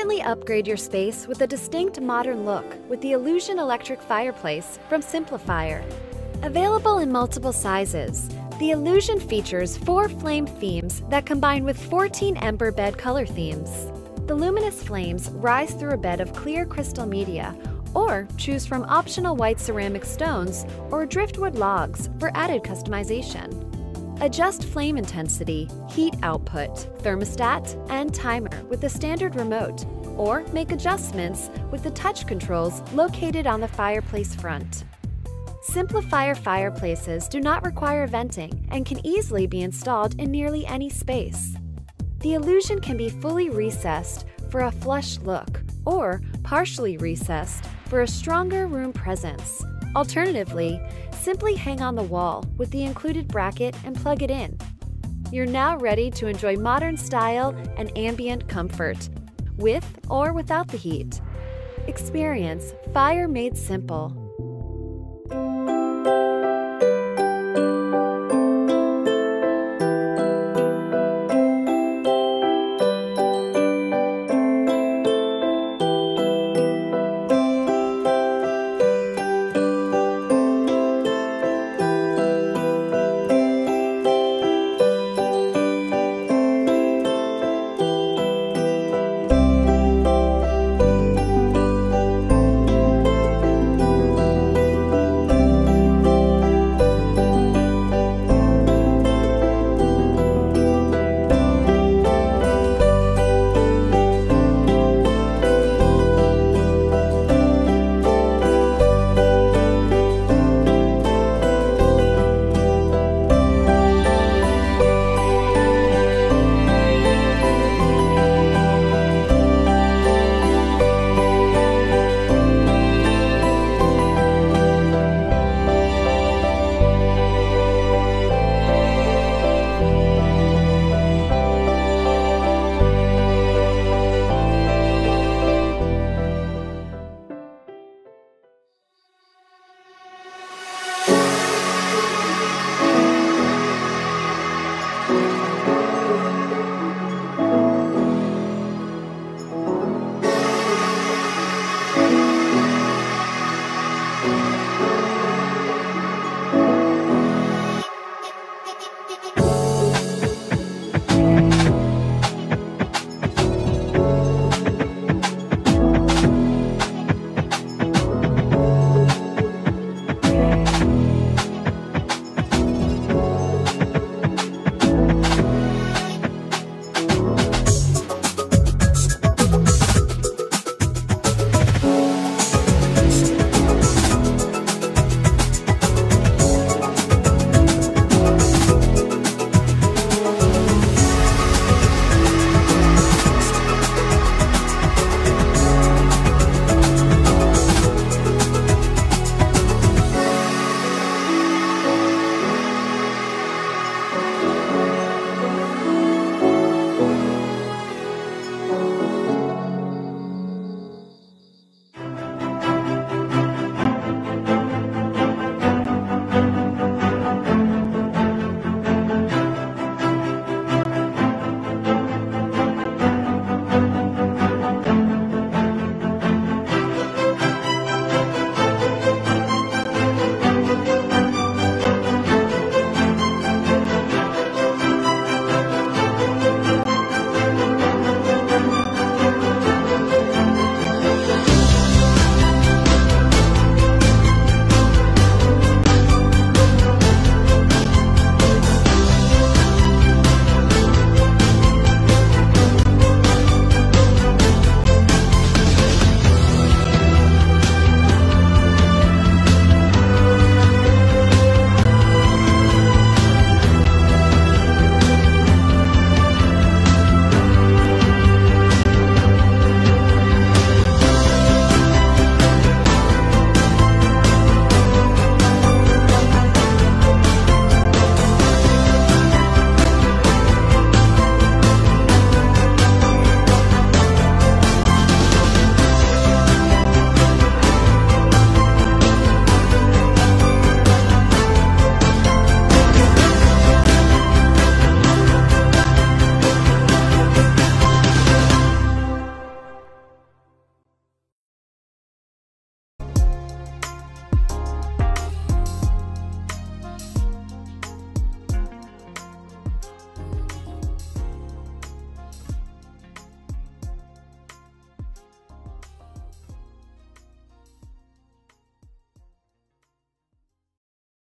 Instantly upgrade your space with a distinct modern look with the Allusion electric fireplace from SimpliFire. Available in multiple sizes, the Allusion features 4 flame themes that combine with 14 ember bed color themes. The luminous flames rise through a bed of clear crystal media, or choose from optional white ceramic stones or driftwood logs for added customization. Adjust flame intensity, heat output, thermostat, and timer with the standard remote, or make adjustments with the touch controls located on the fireplace front. SimpliFire fireplaces do not require venting and can easily be installed in nearly any space. The Allusion can be fully recessed for a flush look or partially recessed for a stronger room presence. Alternatively, simply hang on the wall with the included bracket and plug it in. You're now ready to enjoy modern style and ambient comfort, with or without the heat. Experience fire made simple.